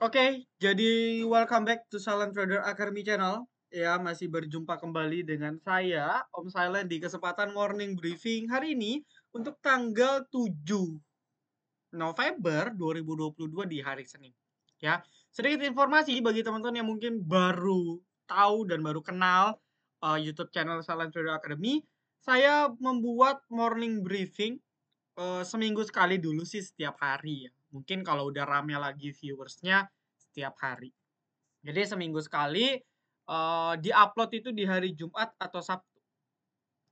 Oke, jadi welcome back to Silent Trader Academy Channel. Ya, masih berjumpa kembali dengan saya, Om Silent, di kesempatan morning briefing hari ini untuk tanggal 7 November 2022 di hari Senin. Ya, sedikit informasi bagi teman-teman yang mungkin baru tahu dan baru kenal YouTube channel Silent Trader Academy. Saya membuat morning briefing seminggu sekali dulu sih setiap hari ya. Mungkin kalau udah rame lagi viewersnya setiap hari. Jadi seminggu sekali di-upload itu di hari Jumat atau Sabtu.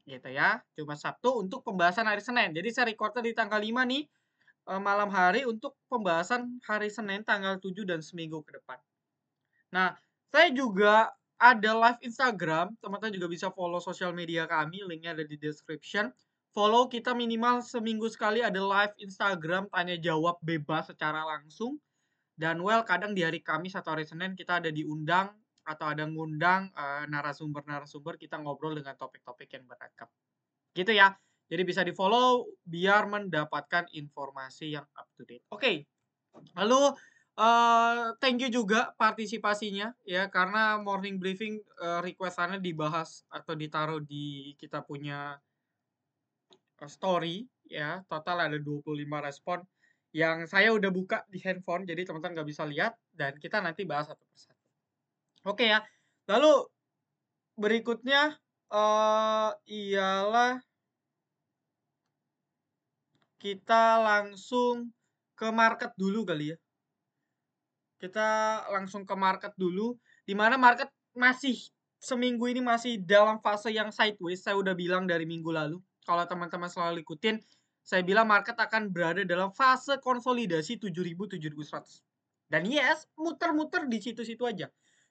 Gitu ya. Jumat Sabtu untuk pembahasan hari Senin. Jadi saya recordnya di tanggal 5 nih malam hari untuk pembahasan hari Senin tanggal 7 dan seminggu ke depan. Nah, saya juga ada live Instagram, teman-teman juga bisa follow sosial media kami, linknya ada di description. Follow kita minimal seminggu sekali ada live Instagram, tanya jawab bebas secara langsung. Dan kadang di hari Kamis atau hari Senin kita ada diundang atau ada ngundang narasumber-narasumber, kita ngobrol dengan topik-topik yang beragam. Gitu ya. Jadi bisa di-follow biar mendapatkan informasi yang up to date. Oke. Lalu thank you juga partisipasinya ya, karena morning briefing request-annya dibahas atau ditaruh di kita punya story ya. Total ada 25 respon yang saya udah buka di handphone, jadi teman-teman nggak bisa lihat dan kita nanti bahas satu persatu. Oke ya. Lalu berikutnya ialah kita langsung ke market dulu kali ya. Kita langsung ke market dulu, di mana market masih seminggu ini masih dalam fase yang sideways. Saya udah bilang dari minggu lalu. Kalau teman-teman selalu ikutin, saya bilang market akan berada dalam fase konsolidasi 7.000-7.100. Dan yes, muter-muter di situ-situ aja.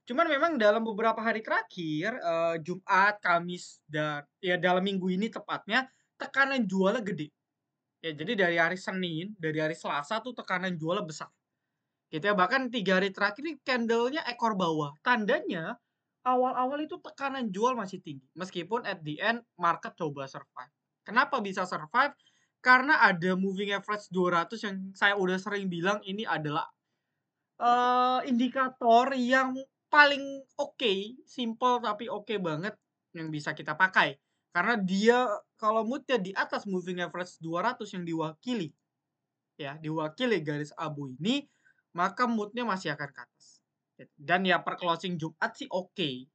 Cuman memang dalam beberapa hari terakhir, Jumat, Kamis, dan ya dalam minggu ini tepatnya, tekanan jualnya gede. Ya, jadi dari hari Senin, dari hari Selasa tuh tekanan jualnya besar. Gitu ya, bahkan 3 hari terakhir ini candle-nya ekor bawah. Tandanya awal-awal itu tekanan jual masih tinggi. Meskipun at the end market coba survive. Kenapa bisa survive? Karena ada moving average 200 yang saya udah sering bilang ini adalah indikator yang paling oke, simple tapi oke banget yang bisa kita pakai. Karena dia kalau moodnya di atas moving average 200 yang diwakili garis abu ini, maka moodnya masih akan ke atas. Dan ya per closing Jumat sih oke.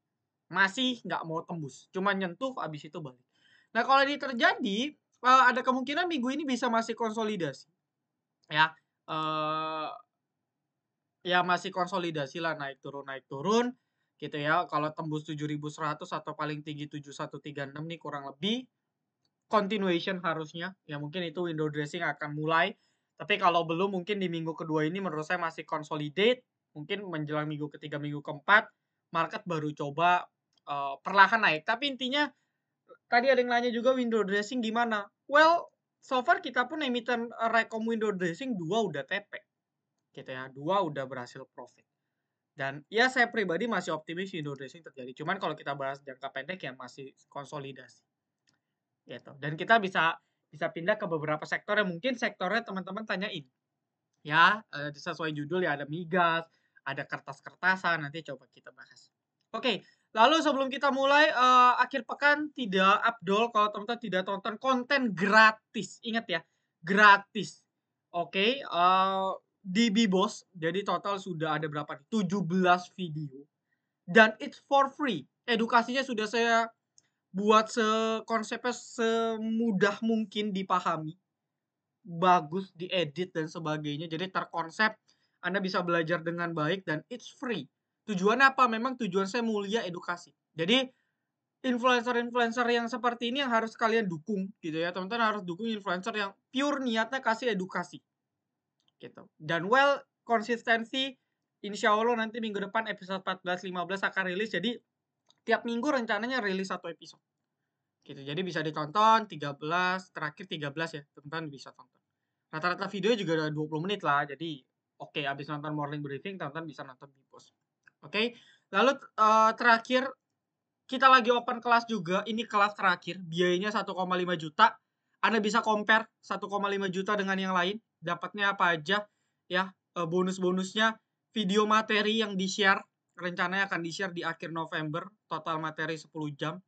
Masih nggak mau tembus. Cuma nyentuh abis itu balik. Nah kalau ini terjadi, ada kemungkinan minggu ini bisa masih konsolidasi. Ya, ya masih konsolidasi lah naik turun gitu ya. Kalau tembus 7.100 atau paling tinggi 7136 nih kurang lebih continuation harusnya. Ya mungkin itu window dressing akan mulai. Tapi kalau belum mungkin di minggu kedua ini menurut saya masih consolidate. Mungkin menjelang minggu ketiga, minggu keempat market baru coba perlahan naik. Tapi intinya tadi ada yang nanya juga window dressing gimana? Well, so far kita pun emiten rekom window dressing 2 udah TP. Gitu ya, 2 udah berhasil profit. Dan ya saya pribadi masih optimis window dressing terjadi. Cuman kalau kita bahas jangka pendek ya masih konsolidasi. Gitu. Dan kita bisa pindah ke beberapa sektor yang mungkin sektornya teman-teman tanyain. Ya, sesuai judul ya ada migas, ada kertas-kertasan, nanti coba kita bahas. Oke, lalu sebelum kita mulai akhir pekan tidak afdol kalau teman-teman tidak tonton konten gratis. Ingat ya, gratis. Oke, di Bibos, jadi total sudah ada berapa nih? 17 video. Dan it's for free. Edukasinya sudah saya buat konsepnya semudah mungkin dipahami, bagus diedit dan sebagainya, jadi terkonsep, Anda bisa belajar dengan baik dan it's free. Tujuannya apa? Memang tujuan saya mulia edukasi. Jadi influencer-influencer yang seperti ini yang harus kalian dukung gitu ya, teman-teman harus dukung influencer yang pure niatnya kasih edukasi gitu. Dan konsistensi insya Allah nanti minggu depan episode 14-15 akan rilis, jadi tiap minggu rencananya rilis 1 episode gitu. Jadi bisa ditonton 13, terakhir 13 ya, teman-teman bisa tonton. Rata-rata video juga udah 20 menit lah, jadi oke, abis nonton morning briefing, teman-teman bisa nonton di post. Oke, lalu terakhir, kita lagi open kelas juga, ini kelas terakhir, biayanya 1,5 juta. Anda bisa compare 1,5 juta dengan yang lain, dapatnya apa aja, ya, bonus-bonusnya. video materi yang di-share, rencananya akan di-share di akhir November, total materi 10 jam.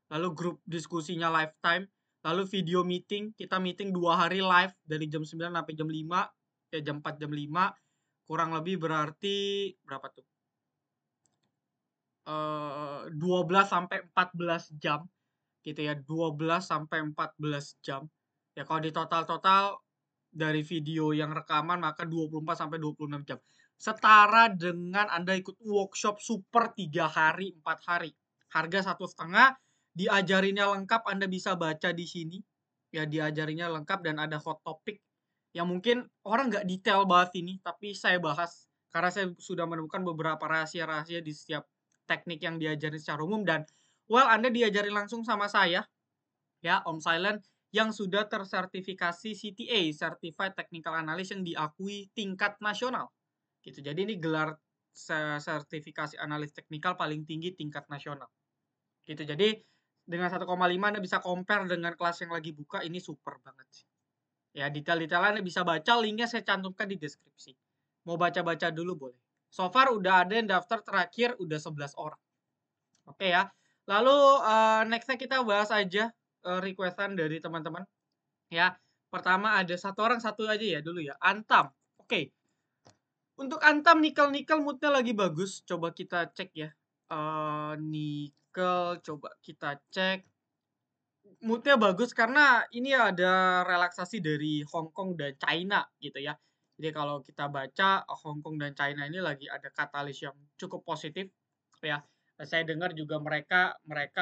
Lalu grup diskusinya lifetime, lalu video meeting, kita meeting 2 hari live dari jam 9 sampai jam 5, jam 4 jam 5, kurang lebih berarti berapa tuh? 12 sampai 14 jam gitu ya, 12 sampai 14 jam. Ya kalau di total-total dari video yang rekaman maka 24 sampai 26 jam. Setara dengan Anda ikut workshop super 3 hari, 4 hari. Harga 1,5, diajarinnya lengkap, Anda bisa baca di sini. Ya diajarinnya lengkap dan ada hot topic yang mungkin orang nggak detail bahas ini, tapi saya bahas karena saya sudah menemukan beberapa rahasia-rahasia di setiap teknik yang diajarin secara umum dan Anda diajarin langsung sama saya, ya Om Silent, yang sudah tersertifikasi CTA, Certified Technical Analyst, yang diakui tingkat nasional. Gitu. Jadi ini gelar sertifikasi analis teknikal paling tinggi tingkat nasional. Gitu. Jadi dengan 1,5 Anda bisa compare dengan kelas yang lagi buka, ini super banget sih. Ya, detail-detailnya Anda bisa baca, linknya saya cantumkan di deskripsi. Mau baca-baca dulu boleh. So far udah ada yang daftar terakhir udah 11 orang. Oke ya. Lalu nextnya kita bahas aja requestan dari teman-teman. Ya, pertama ada satu orang satu aja ya dulu ya. Antam. Oke. Untuk Antam nikel moodnya lagi bagus. Coba kita cek ya. Nikel coba kita cek. Moodnya bagus karena ini ada relaksasi dari Hong Kong dan China gitu ya. Jadi kalau kita baca Hong Kong dan China ini lagi ada katalis yang cukup positif ya. Saya dengar juga mereka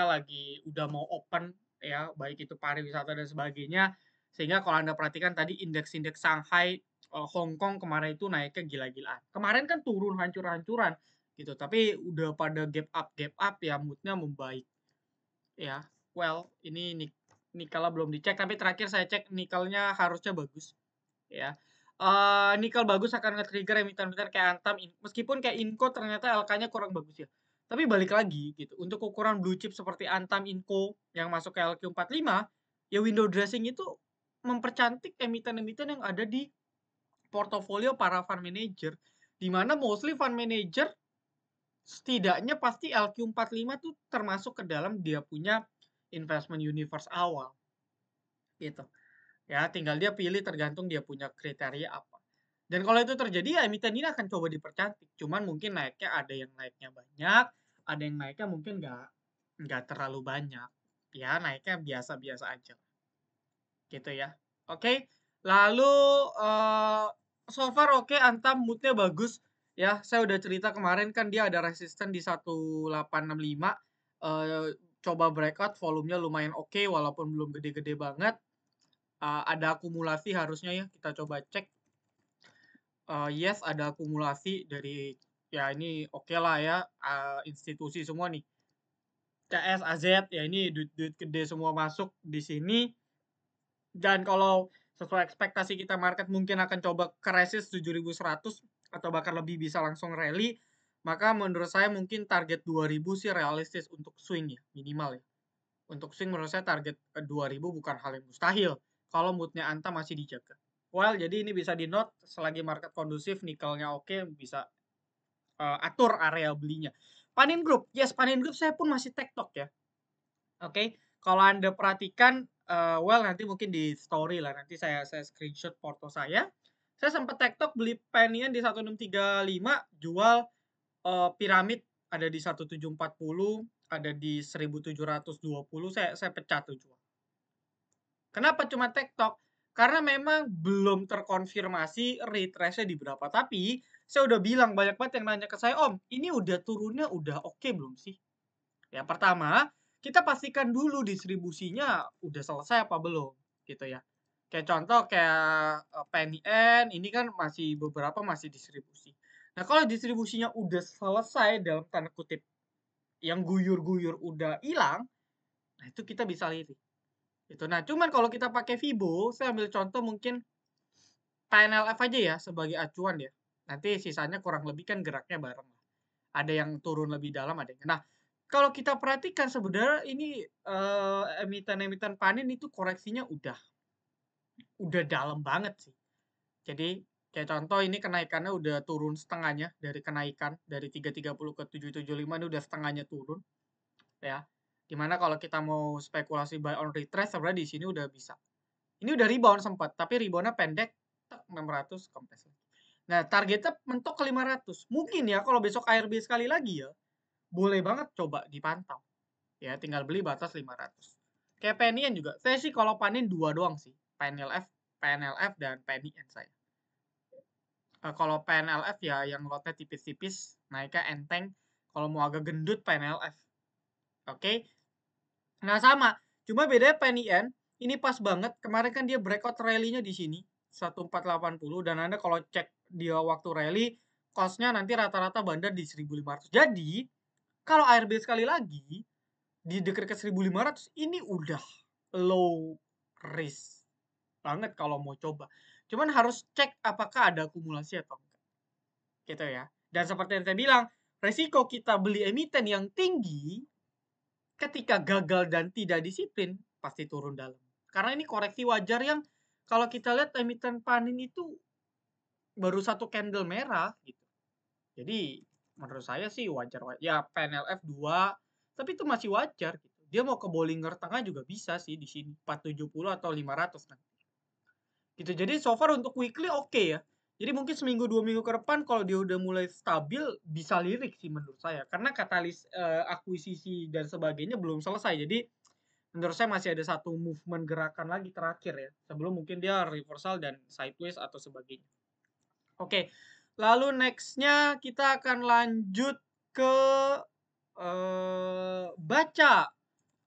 lagi udah mau open ya, baik itu pariwisata dan sebagainya. Sehingga kalau Anda perhatikan tadi indeks-indeks Shanghai, Hong Kong kemarin itu naiknya gila-gilaan. Kemarin kan turun hancur-hancuran gitu, tapi udah pada gap up ya, moodnya membaik. Ya, well, ini nikelnya belum dicek, tapi terakhir saya cek nikelnya harusnya bagus. Ya. Nikel bagus akan nge-trigger emiten-emiten kayak Antam, meskipun kayak Inco ternyata LK-nya kurang bagus ya. Tapi balik lagi gitu, untuk ukuran blue chip seperti Antam, Inco yang masuk ke LQ45, ya window dressing itu mempercantik emiten-emiten yang ada di portofolio para fund manager. Di mana mostly fund manager setidaknya pasti LQ45 tuh termasuk ke dalam dia punya investment universe awal. Gitu. Ya, tinggal dia pilih tergantung dia punya kriteria apa. Dan kalau itu terjadi ya emiten ini akan coba dipercantik. Cuman mungkin naiknya ada yang naiknya banyak, ada yang naiknya mungkin nggak terlalu banyak. Ya, naiknya biasa-biasa aja. Gitu ya. Oke. Lalu so far oke, Antam moodnya bagus. Ya, saya udah cerita kemarin kan dia ada resisten di 1865. Coba breakout, volumenya lumayan oke walaupun belum gede-gede banget. Ada akumulasi harusnya ya, kita coba cek. Yes, ada akumulasi dari ya ini oke lah ya, institusi semua nih. CS, AZ ya ini duit-duit gede semua masuk di sini. Dan kalau sesuai ekspektasi kita market mungkin akan coba ke resist 7.100 atau bahkan lebih bisa langsung rally, maka menurut saya mungkin target 2000 sih realistis untuk swing ya, minimal ya. Untuk swing menurut saya target 2000 bukan hal yang mustahil kalau moodnya Anta masih dijaga. Well, jadi ini bisa di note selagi market kondusif, nikelnya oke, bisa atur area belinya. Panin Group, yes, Panin Group saya pun masih tektok ya. Oke, kalau Anda perhatikan, well nanti mungkin di story lah, nanti saya screenshot porto saya. Saya sempat tektok beli Panian di 1635, jual piramid ada di 1740, ada di 1720, saya pecah tuh jual. Kenapa cuma tektok? Karena memang belum terkonfirmasi retrace-nya di berapa. Tapi saya udah bilang banyak banget yang nanya ke saya, Om, ini udah turunnya udah oke belum sih? Yang pertama, kita pastikan dulu distribusinya udah selesai apa belum, gitu ya. Kayak contoh kayak PNIN, ini kan masih beberapa masih distribusi. Nah, kalau distribusinya udah selesai dalam tanda kutip, yang guyur-guyur udah hilang, nah itu kita bisa lirik. Gitu. Nah, cuman kalau kita pakai Fibo, saya ambil contoh mungkin PNLF aja ya sebagai acuan ya. Nanti sisanya kurang lebih kan geraknya bareng. Ada yang turun lebih dalam, ada yang. Nah, kalau kita perhatikan sebenarnya ini emiten-emiten panin itu koreksinya udah dalam banget sih. Jadi Kayak contoh ini kenaikannya udah turun setengahnya dari kenaikan dari 330 ke 775 ini udah setengahnya turun ya. Dimana kalau kita mau spekulasi buy on retrace sebenarnya di sini udah bisa. Ini udah rebound sempat, tapi reboundnya pendek, 600 kempes. Nah, targetnya mentok ke 500. Mungkin ya kalau besok ARB sekali lagi ya, boleh banget coba dipantau. Ya, tinggal beli batas 500. Kayak PNIN juga. Saya sih kalau panin dua doang sih. PNLF dan PNIN saya. Kalau PNLF ya yang lotnya tipis-tipis, naiknya enteng. Kalau mau agak gendut PNLF. Oke. Nah, sama. Cuma bedanya PNIN ini pas banget. Kemarin kan dia breakout rally-nya di sini 1480 dan Anda kalau cek dia waktu rally cost-nya nanti rata-rata bandar di 1500. Jadi, kalau ARB sekali lagi di dekat-dekat 1500 ini udah low risk banget kalau mau coba. Cuman harus cek apakah ada akumulasi atau enggak. Gitu ya. Dan seperti yang saya bilang, resiko kita beli emiten yang tinggi ketika gagal dan tidak disiplin pasti turun dalam. Karena ini koreksi wajar yang kalau kita lihat emiten panin itu baru satu candle merah gitu. Jadi menurut saya sih wajar. Ya PNLF 2, tapi itu masih wajar gitu. Dia mau ke Bollinger Tengah juga bisa sih di sini 470 atau 500 nanti. Gitu. Jadi so far untuk weekly oke ya. Jadi mungkin seminggu 2 minggu ke depan kalau dia udah mulai stabil bisa lirik sih menurut saya. Karena katalis akuisisi dan sebagainya belum selesai. Jadi menurut saya masih ada satu movement gerakan lagi terakhir ya. Sebelum mungkin dia reversal dan sideways atau sebagainya. Oke. Lalu nextnya kita akan lanjut ke baca.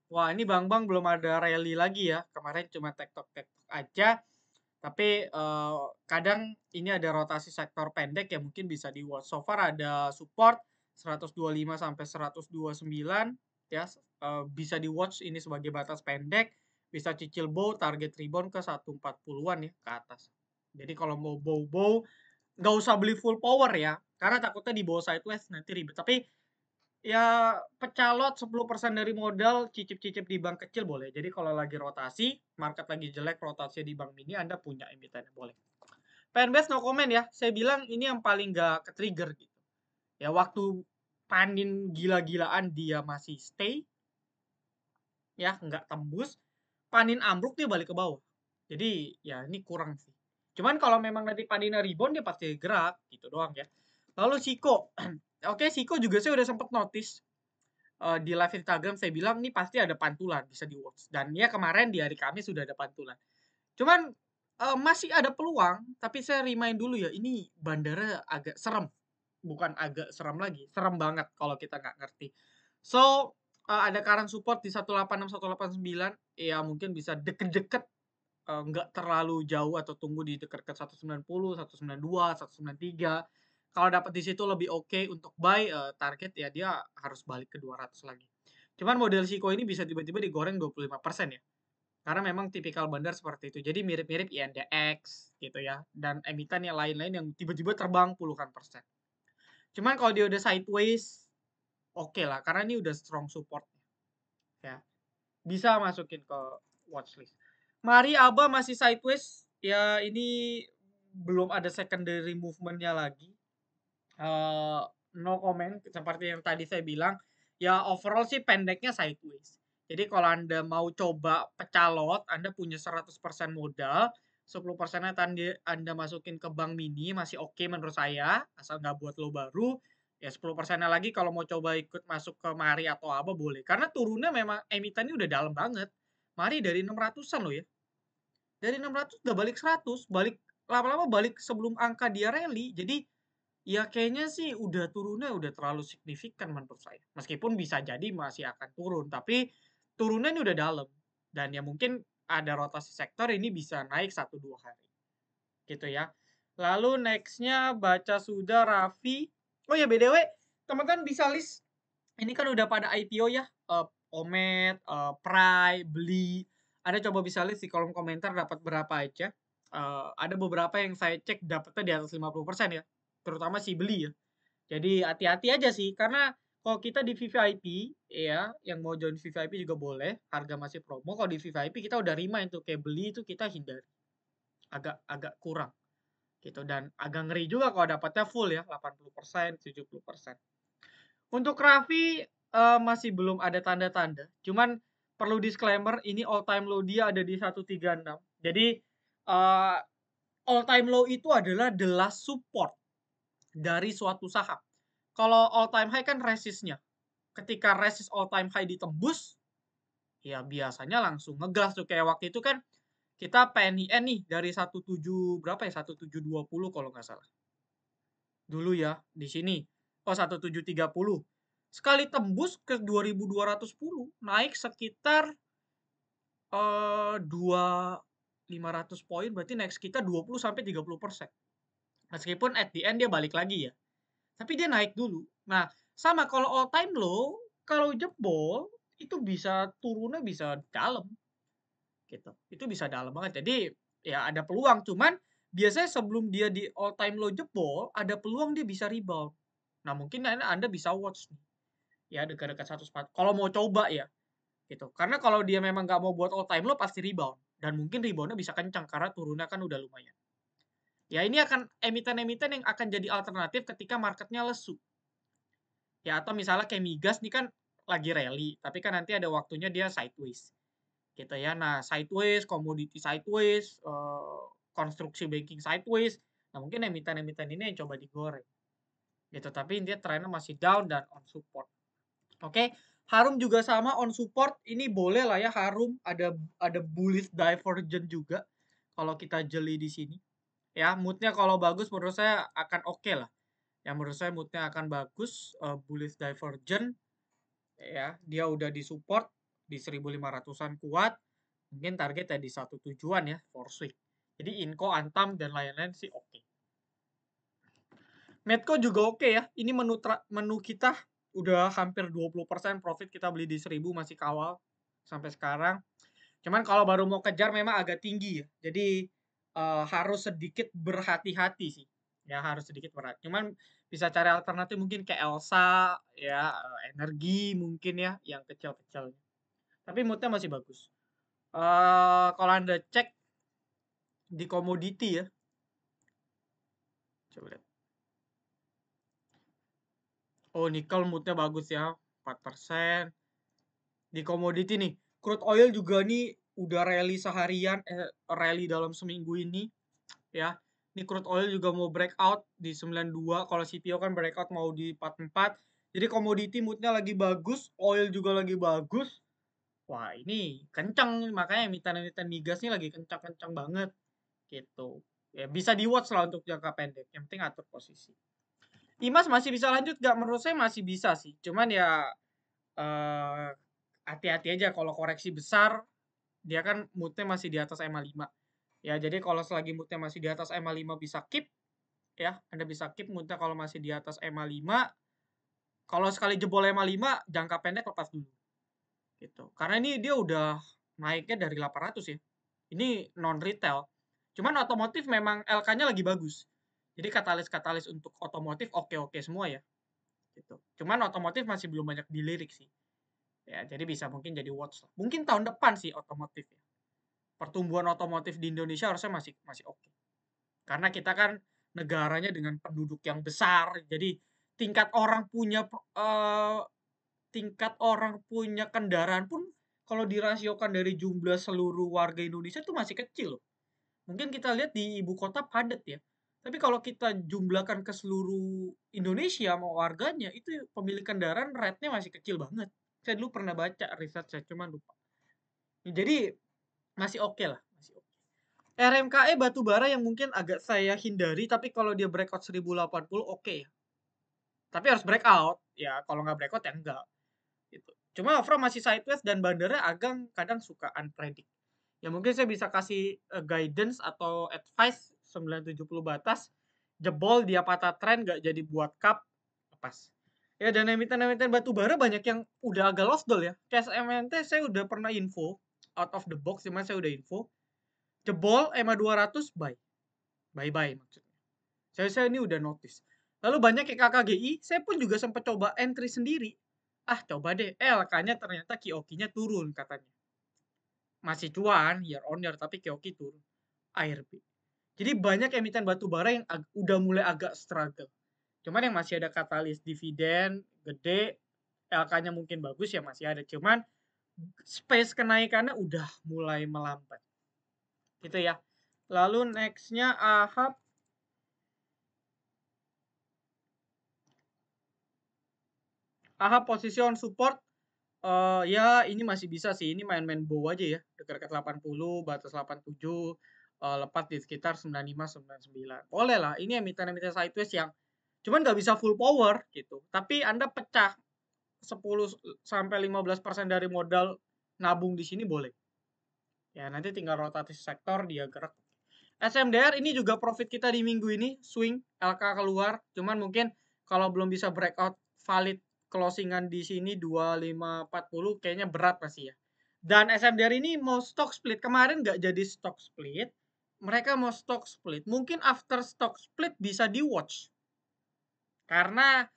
Wah, ini Bang belum ada rally lagi ya. Kemarin cuma tektok-tektok aja. Tapi kadang ini ada rotasi sektor pendek yang mungkin bisa di watch. So far ada support 125 sampai 129 ya. Bisa di watch ini sebagai batas pendek. Bisa cicil bow target rebound ke 140-an ya ke atas. Jadi kalau mau bow nggak usah beli full power ya. Karena takutnya di bawah sideways nanti ribet. Tapi ya pecalot 10% dari modal, cicip-cicip di bank kecil boleh. Jadi kalau lagi rotasi, market lagi jelek, rotasi di bank mini, Anda punya emitennya boleh. PNBS no comment ya. Saya bilang ini yang paling gak ke-trigger gitu. Ya waktu panin gila-gilaan dia masih stay. Ya nggak tembus. Panin ambruk dia balik ke bawah. Jadi ya ini kurang sih. Cuman kalau memang nanti paninnya rebound dia pasti gerak gitu doang ya. Lalu Siko. Oke, Siko juga saya udah sempet notice di live Instagram saya bilang nih pasti ada pantulan bisa di watch dan ya kemarin di hari Kamis sudah ada pantulan. Cuman masih ada peluang tapi saya remind dulu ya ini bandara agak serem. Bukan agak serem lagi, serem banget kalau kita nggak ngerti. So ada current support di 186 189 ya mungkin bisa deket-deket nggak terlalu jauh atau tunggu di dekat-dekat 190, 192, 193. Kalau dapat di situ lebih oke untuk buy target ya dia harus balik ke 200 lagi. Cuman model Siko ini bisa tiba-tiba digoreng 25% ya. Karena memang tipikal bandar seperti itu. Jadi mirip-mirip INDX gitu ya. Dan emiten yang lain-lain yang tiba-tiba terbang puluhan persen. Cuman kalau dia udah sideways, oke lah. Karena ini udah strong support. Ya. Bisa masukin ke watchlist. Mari Aba masih sideways. Ya ini belum ada secondary movement-nya lagi. No comment. Seperti yang tadi saya bilang. Ya overall sih pendeknya sideways. Jadi kalau Anda mau coba pecalot, Anda punya 100% modal. 10%-nya Anda masukin ke bank mini masih oke menurut saya. Asal nggak buat lo baru. Ya 10%-nya lagi kalau mau coba ikut masuk ke Mari atau apa boleh. Karena turunnya memang emitennya udah dalam banget. Mari dari 600-an loh ya. Dari 600 udah balik 100. Balik lama-lama balik sebelum angka dia rally. Jadi ya kayaknya sih udah turunnya udah terlalu signifikan menurut saya. Meskipun bisa jadi masih akan turun. Tapi turunnya ini udah dalam. Dan ya mungkin ada rotasi sektor ini bisa naik 1-2 hari. Gitu ya. Lalu nextnya baca sudah Raffi. Oh ya BTW teman-teman bisa list. Ini kan udah pada IPO ya. Omet, Pry, beli. Anda coba bisa list di kolom komentar dapat berapa aja. Ada beberapa yang saya cek dapatnya di atas 50% ya. Terutama si beli ya. Jadi hati-hati aja sih. Karena kalau kita di VVIP ya, yang mau join VVIP juga boleh. Harga masih promo. Kalau di VVIP kita udah remind tuh kayak beli itu kita hindari. Agak kurang. gitu, dan agak ngeri juga kalau dapatnya full ya 80%, 70%. Untuk Raffi masih belum ada tanda-tanda, cuman perlu disclaimer ini all time low dia ada di 136. Jadi all time low itu adalah the last support dari suatu saham. Kalau all time high kan resistnya. Ketika resist all time high ditembus, ya biasanya langsung ngegas tuh, kayak waktu itu kan kita PNIN nih dari 17 berapa ya, 1720 kalau nggak salah. Dulu ya di sini. Oh 1730. Sekali tembus ke 2210 naik sekitar 500 poin, berarti naik sekitar 20 sampai 30%. Meskipun at the end dia balik lagi ya. Tapi dia naik dulu. Nah, sama kalau all time low, kalau jebol itu bisa turunnya bisa dalam gitu. Itu bisa dalam banget. Jadi ya ada peluang, cuman biasanya sebelum dia di all time low jebol, ada peluang dia bisa rebound. Nah, mungkin Anda bisa watch nih. Ya dekat-dekat 140. Kalau mau coba ya gitu. Karena kalau dia memang nggak mau buat all time low pasti rebound, dan mungkin reboundnya bisa kencang karena turunnya kan udah lumayan. Ya ini akan emiten-emiten yang akan jadi alternatif ketika marketnya lesu. Ya atau misalnya kayak migas nih kan lagi rally, tapi kan nanti ada waktunya dia sideways. Gitu ya. Nah, sideways, komoditi sideways, konstruksi banking sideways. Nah, mungkin emiten-emiten ini yang coba digoreng. Gitu, tapi intinya trennya masih down dan on support. Oke, Harum juga sama on support. Ini boleh lah ya Harum ada bullish divergent juga kalau kita jeli di sini. Ya, moodnya kalau bagus menurut saya akan oke lah. Ya menurut saya moodnya akan bagus, bullish divergent ya. Dia udah di support di 1500-an kuat. Mungkin targetnya di satu tujuan ya, for swing. Jadi Inco, Antam dan lain-lain sih oke. Medco juga oke ya. Ini menu kita udah hampir 20% profit, kita beli di 1000 masih kawal sampai sekarang. Cuman kalau baru mau kejar memang agak tinggi ya. Jadi harus sedikit berhati-hati sih. Ya harus sedikit berhati. Cuman bisa cari alternatif mungkin ke Elsa ya, energi mungkin ya yang kecil-kecil. Tapi moodnya masih bagus. Kalau Anda cek di komoditi ya. Coba lihat. Oh, nikel moodnya bagus ya, 4%. Di komoditi nih, crude oil juga nih udah rally seharian, rally dalam seminggu ini ya. Ini crude oil juga mau breakout di 92, kalau CPO kan breakout mau di 44. Jadi komoditi moodnya lagi bagus, oil juga lagi bagus. Wah, ini kencang, makanya emiten-emiten migas nih lagi kencang-kencang banget gitu. Ya bisa di-watch lah untuk jangka pendek. Yang penting atur posisi. Imas masih bisa lanjut nggak? Menurut saya masih bisa sih. Cuman ya eh, hati-hati aja kalau koreksi besar, dia kan moodnya masih di atas EMA 5. Ya, jadi kalau selagi moodnya masih di atas EMA 5 bisa keep ya. Anda bisa keep moodnya kalau masih di atas EMA 5. Kalau sekali jebol EMA 5, jangka pendek lepas dulu. Gitu. Karena ini dia udah naiknya dari 800 ya. Ini non retail. Cuman otomotif memang LK-nya lagi bagus. Jadi katalis-katalis untuk otomotif oke-oke semua ya. Gitu. Cuman otomotif masih belum banyak dilirik sih. Ya, jadi bisa mungkin jadi watch lah. Mungkin tahun depan sih otomotif ya. Pertumbuhan otomotif di Indonesia harusnya masih masih oke. Karena kita kan negaranya dengan penduduk yang besar, jadi tingkat orang punya eh, tingkat orang punya kendaraan pun kalau dirasiokan dari jumlah seluruh warga Indonesia itu masih kecil loh. Mungkin kita lihat di ibu kota padat ya. Tapi kalau kita jumlahkan ke seluruh Indonesia mau warganya, itu pemilik kendaraan rate-nya masih kecil banget. Saya dulu pernah baca riset, saya cuma lupa. Jadi masih oke lah, masih oke. RMKE batubara yang mungkin agak saya hindari, tapi kalau dia breakout 1080 oke ya. Tapi harus breakout, ya kalau nggak breakout ya enggak. Gitu. Cuma overall masih sideways dan bandarnya agak kadang suka unpredict. Ya mungkin saya bisa kasih guidance atau advice 970 batas, jebol dia patah tren nggak jadi buat cup, lepas. Ya dan emiten-emiten batubara banyak yang udah agak lost doll ya. Kayak MNT saya udah pernah info out of the box, cuman saya udah info jebol EMA 200 buy. Bye-bye maksudnya. Saya ini udah notice. Lalu banyak kayak KKGI, saya pun juga sempat coba entry sendiri. Ah, coba deh. LK-nya ternyata Kioki-nya turun katanya. Masih cuan year on year tapi Kioki turun. ARB. Jadi banyak emiten batubara yang udah mulai agak struggle. Cuman yang masih ada katalis dividen gede, LK-nya mungkin bagus ya masih ada. Cuman space kenaikannya udah mulai melambat. Gitu ya. Lalu next-nya AHAP. AHAP posisi on support. Ya ini masih bisa sih. Ini main-main bow aja ya. Dekat-dekat 80, batas 87. Lepas di sekitar 95, 99. Boleh lah. Ini emiten-emiten sideways yang cuman nggak bisa full power gitu. Tapi Anda pecah 10-15% dari modal nabung di sini boleh. Ya, nanti tinggal rotasi sektor dia gerak. SMDR ini juga profit kita di minggu ini swing LK keluar, cuman mungkin kalau belum bisa breakout valid closingan di sini 2540 kayaknya berat pasti ya. Dan SMDR ini mau stock split, kemarin nggak jadi stock split, mereka mau stock split. Mungkin after stock split bisa di watch. Karena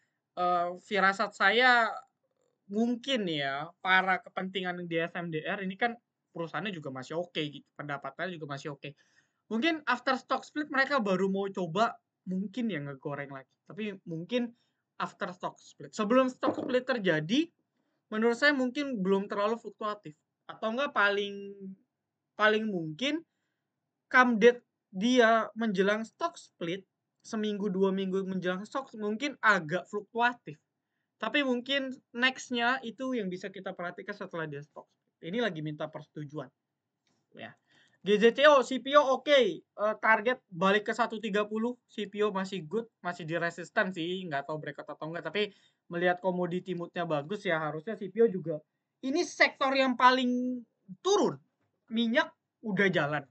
firasat saya mungkin ya para kepentingan di SMDR ini kan perusahaannya juga masih oke gitu, pendapatannya juga masih oke. Mungkin after stock split mereka baru mau coba mungkin ya ngegoreng lagi. Tapi mungkin after stock split. Sebelum stock split terjadi, menurut saya mungkin belum terlalu fluktuatif. Atau enggak paling mungkin come date dia menjelang stock split, seminggu 2 minggu menjelang stock mungkin agak fluktuatif. Tapi mungkin next-nya itu yang bisa kita perhatikan setelah dia stock. Ini lagi minta persetujuan. Ya. GZCO, CPO oke. Target balik ke 130. CPO masih good, masih di resisten sih. Nggak tahu breakout atau enggak. Tapi melihat commodity mood-nya bagus ya harusnya CPO juga. Ini sektor yang paling turun. Minyak udah jalan.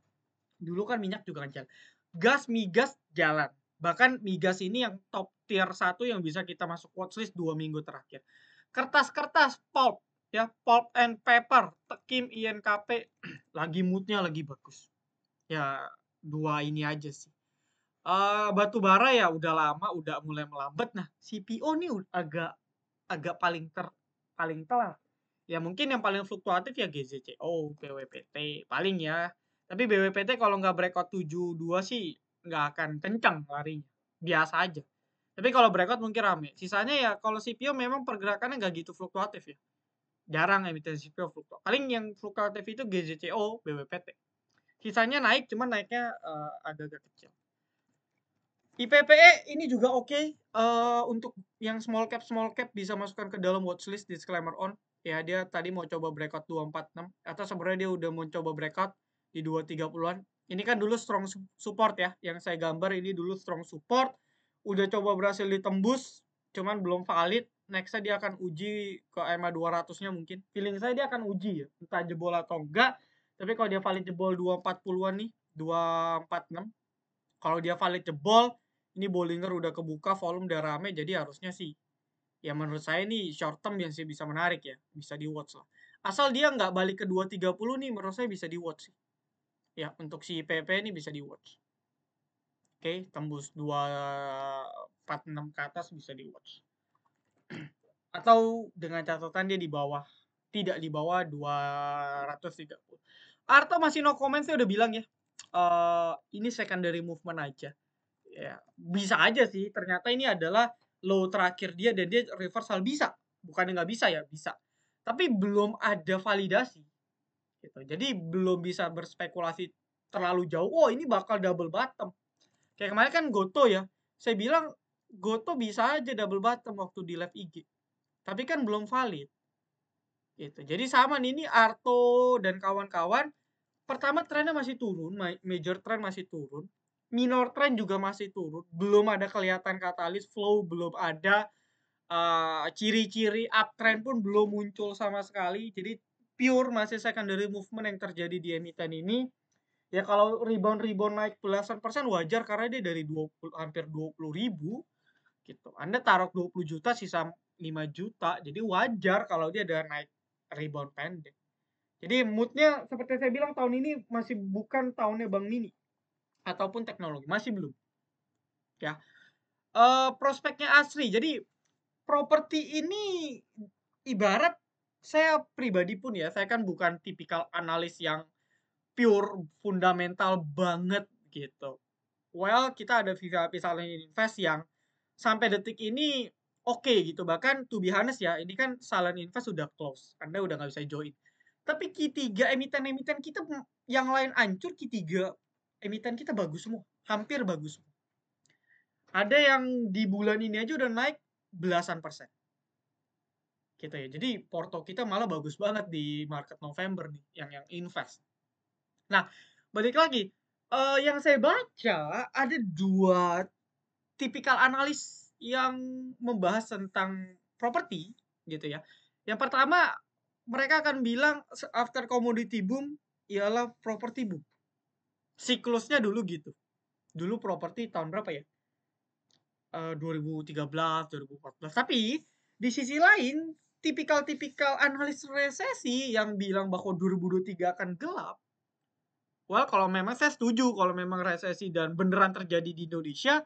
Dulu kan minyak juga kan jalan. Gas, migas jalan. Bahkan migas ini yang top tier 1 yang bisa kita masuk watchlist 2 minggu terakhir. Kertas-kertas, pulp, ya, pulp and paper, Tekim, INKP, lagi moodnya lagi bagus. Ya, dua ini aja sih. Batu bara ya udah lama, udah mulai melambat. Nah, CPO nih agak paling telat. Ya mungkin yang paling fluktuatif ya GZCO, BWPT, paling ya. Tapi BWPT kalau nggak breakout 72 sih nggak akan kencang larinya. Biasa aja. Tapi kalau breakout mungkin rame. Sisanya ya kalau CPO memang pergerakannya nggak gitu fluktuatif ya. Jarang emiten CPO fluktuatif. Paling yang fluktuatif itu GZCO, BWPT. Sisanya naik, cuman naiknya agak-agak kecil. IPPE ini juga oke. Untuk yang small cap bisa masukkan ke dalam watchlist, disclaimer on. Ya dia tadi mau coba breakout 246 atau sebenarnya dia udah mau coba breakout di 230-an. Ini kan dulu strong support ya, yang saya gambar ini dulu strong support. Udah coba berhasil ditembus, cuman belum valid. Nextnya dia akan uji ke EMA 200-nya mungkin. Feeling saya dia akan uji ya, entah jebol atau enggak. Tapi kalau dia valid jebol 240-an nih, 246. Kalau dia valid jebol, ini Bollinger udah kebuka, volume udah rame, jadi harusnya sih ya menurut saya ini short term yang sih bisa menarik ya, bisa di watch lah. Asal dia nggak balik ke 230 nih, menurut saya bisa di watch sih. Ya, untuk si PP ini bisa di watch. Oke, tembus 246 ke atas bisa di watch. Atau dengan catatan dia di bawah, tidak di bawah 230. Arto masih no comment, saya udah bilang ya. Ini secondary movement aja. Ya, bisa aja sih. Ternyata ini adalah low terakhir dia dan dia reversal bisa. Bukannya nggak bisa ya, bisa. Tapi belum ada validasi. Gitu. Jadi belum bisa berspekulasi terlalu jauh. Oh ini bakal double bottom. Kayak kemarin kan Goto ya. Saya bilang Goto bisa aja double bottom waktu di live IG. Tapi kan belum valid. Gitu. Jadi sama nih, ini Arto dan kawan-kawan. Pertama trennya masih turun, major trend masih turun. Minor trend juga masih turun, belum ada kelihatan katalis, flow belum ada, ciri-ciri uptrend pun belum muncul sama sekali. Jadi pure masih secondary movement yang terjadi di emiten ini. Ya kalau rebound naik belasan persen wajar karena dia dari hampir 20 ribu gitu. Anda taruh 20 juta sisa 5 juta, jadi wajar kalau dia ada naik rebound pendek. Jadi moodnya seperti saya bilang tahun ini masih bukan tahunnya Bank Mini ataupun teknologi, masih belum. Ya, prospeknya asli. Jadi properti ini ibarat saya pribadi pun ya, saya kan bukan tipikal analis yang pure fundamental banget gitu. well kita ada VIP silent invest yang sampai detik ini oke gitu. Bahkan to be honest ya, ini kan silent invest sudah close. Anda udah nggak bisa join. Tapi Q3 emiten-emiten kita yang lain hancur, Q3 emiten kita bagus semua. Hampir bagus semua. Ada yang di bulan ini aja udah naik belasan %. Gitu ya. Jadi porto kita malah bagus banget di market November nih, yang invest. Nah, balik lagi, yang saya baca ada 2 tipikal analis yang membahas tentang properti gitu ya. Yang pertama, mereka akan bilang after commodity boom ialah property boom. Siklusnya dulu gitu. Dulu properti tahun berapa ya? 2013, 2014. Tapi di sisi lain, tipikal-tipikal analis resesi yang bilang bahwa 2023 akan gelap. Well, kalau memang saya setuju kalau memang resesi dan beneran terjadi di Indonesia,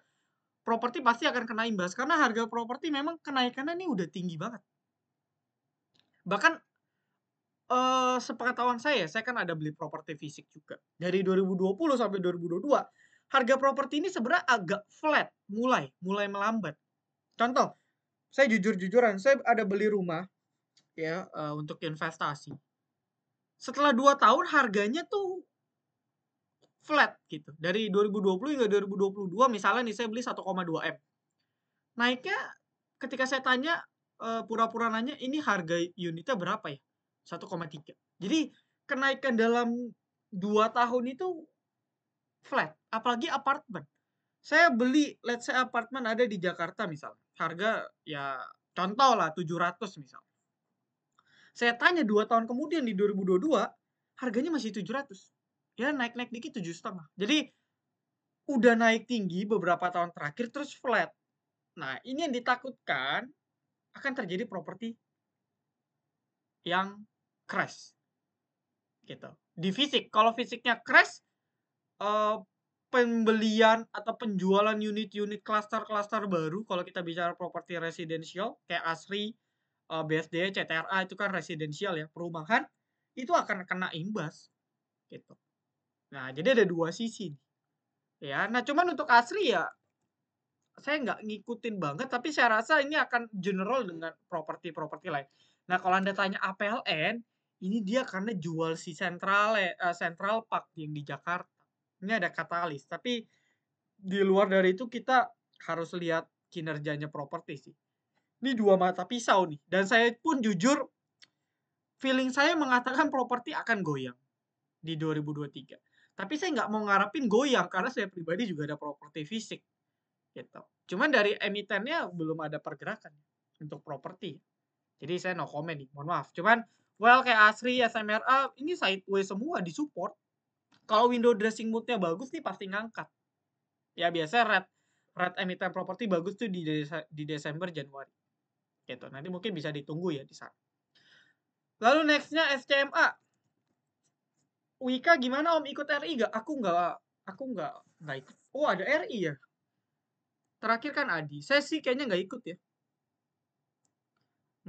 properti pasti akan kena imbas karena harga properti memang kenaikannya ini udah tinggi banget. Bahkan sepengetahuan saya kan ada beli properti fisik juga. Dari 2020 sampai 2022, harga properti ini sebenarnya agak flat, mulai melambat. Contoh, saya jujur-jujuran, saya ada beli rumah ya untuk investasi. Setelah 2 tahun harganya tuh flat gitu. Dari 2020 hingga 2022 misalnya nih saya beli 1,2 M. Naiknya ketika saya tanya pura-pura nanya ini harga unitnya berapa ya? 1,3. Jadi kenaikan dalam 2 tahun itu flat, apalagi apartemen. Saya beli let's say apartemen ada di Jakarta misalnya. Harga ya contoh lah 700 misalnya. Saya tanya 2 tahun kemudian di 2022 harganya masih 700. Ya naik-naik dikit 7,5. Jadi udah naik tinggi beberapa tahun terakhir terus flat. Nah, ini yang ditakutkan akan terjadi properti yang crash gitu. Di fisik, kalau fisiknya crash pembelian atau penjualan unit-unit klaster-klaster baru kalau kita bicara properti residensial kayak ASRI, BSD, CTRA itu kan residensial ya, perumahan itu akan kena imbas gitu. Nah, jadi ada 2 sisi ya. Nah, cuman untuk ASRI ya saya nggak ngikutin banget, tapi saya rasa ini akan general dengan properti-properti lain. Nah, kalau Anda tanya APLN, ini dia karena jual si Central Park yang di Jakarta. Ini ada katalis, tapi di luar dari itu kita harus lihat kinerjanya properti sih. Ini 2 mata pisau nih, dan saya pun jujur feeling saya mengatakan properti akan goyang di 2023. Tapi saya nggak mau ngarepin goyang karena saya pribadi juga ada properti fisik gitu. Cuman dari emitennya belum ada pergerakan untuk properti. Jadi saya no comment nih, mohon maaf. Cuman well kayak ASRI, SMRA ini sideways semua di support. Kalau window dressing mood-nya bagus nih pasti ngangkat. Ya biasanya red emiten properti bagus tuh di Desember Januari. Gitu. Nanti mungkin bisa ditunggu ya di sana. Lalu nextnya SCMA. Wika gimana Om ikut RI gak? Aku nggak ikut. Oh ada RI ya? Terakhir kan Adi. Saya sih kayaknya nggak ikut ya.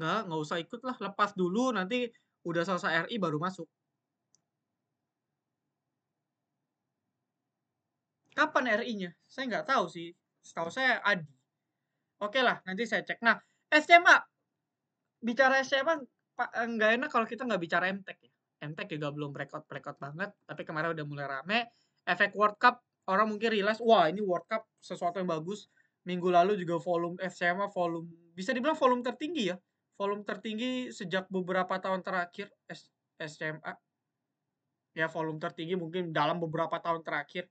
Nggak usah ikut lah. Lepas dulu nanti udah selesai RI baru masuk. Kapan RI-nya? Saya nggak tahu sih. Setahu saya Adi. Oke lah, nanti saya cek. Nah, SMA. Bicara SMA nggak enak kalau kita nggak bicara MTech ya. MTech juga belum breakout banget. Tapi kemarin udah mulai rame. Efek World Cup, orang mungkin realize, wah ini World Cup sesuatu yang bagus. Minggu lalu juga volume SMA, bisa dibilang volume tertinggi ya. Volume tertinggi sejak beberapa tahun terakhir SMA. Ya volume tertinggi mungkin dalam beberapa tahun terakhir.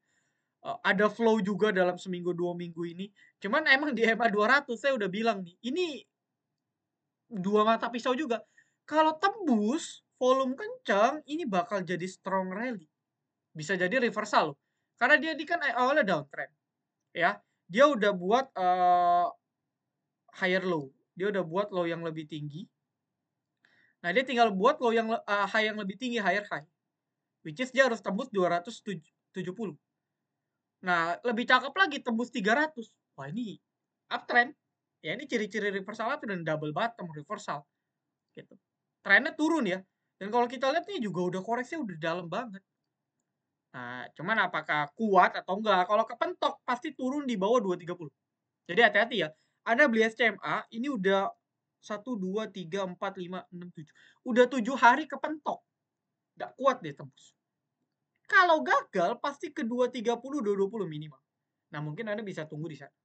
Ada flow juga dalam seminggu 2 minggu ini. Cuman emang di MA 200 saya udah bilang nih, ini 2 mata pisau juga. Kalau tembus volume kencang, ini bakal jadi strong rally. Bisa jadi reversal loh. Karena dia kan awalnya downtrend. Ya. Dia udah buat higher low. Dia udah buat low yang lebih tinggi. Nah, dia tinggal buat low yang high yang lebih tinggi, higher high. Which is dia harus tembus 270. Nah, lebih cakep lagi tembus 300. Wah, ini uptrend. Ya, ini ciri-ciri reversal up dan double bottom reversal. Gitu. Trennya turun ya. Dan kalau kita lihat nih juga udah koreksi udah dalam banget. Nah, cuman apakah kuat atau enggak? Kalau kepentok pasti turun di bawah 230. Jadi hati-hati ya. Anda beli SCMA ini udah 1, 2, 3, 4, 5, 6, 7. Udah 7 hari kepentok. Nggak kuat deh tembus. Kalau gagal pasti ke 230, 220 minimal. Nah, mungkin Anda bisa tunggu di sana.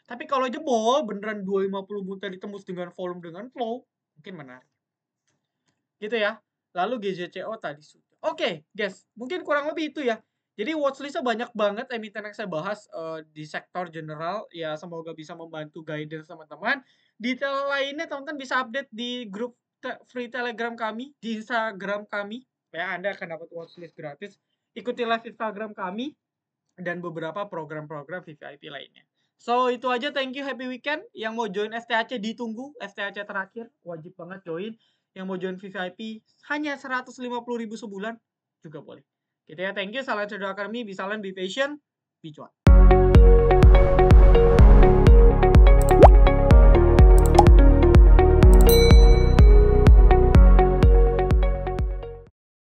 Tapi kalau jebol beneran 250 muntah ditembus dengan volume dengan flow, mungkin menarik. Gitu ya. Lalu GZCO tadi sudah. Oke, guys, mungkin kurang lebih itu ya. Jadi watchlist-nya banyak banget emiten yang saya bahas di sektor general. Ya, semoga bisa membantu guidance teman-teman. Detail lainnya teman-teman bisa update di grup free Telegram kami, di Instagram kami. Ya, Anda akan dapat watchlist gratis. Ikuti live Instagram kami dan beberapa program-program VVIP lainnya. So, itu aja. Thank you. Happy weekend. Yang mau join STHC ditunggu. STHC terakhir. Wajib banget join. Yang mau join VVIP hanya 150.000 sebulan juga boleh. Gitu ya. Thank you. Salam Cedera Academy. Be silent, be patient, be cuan.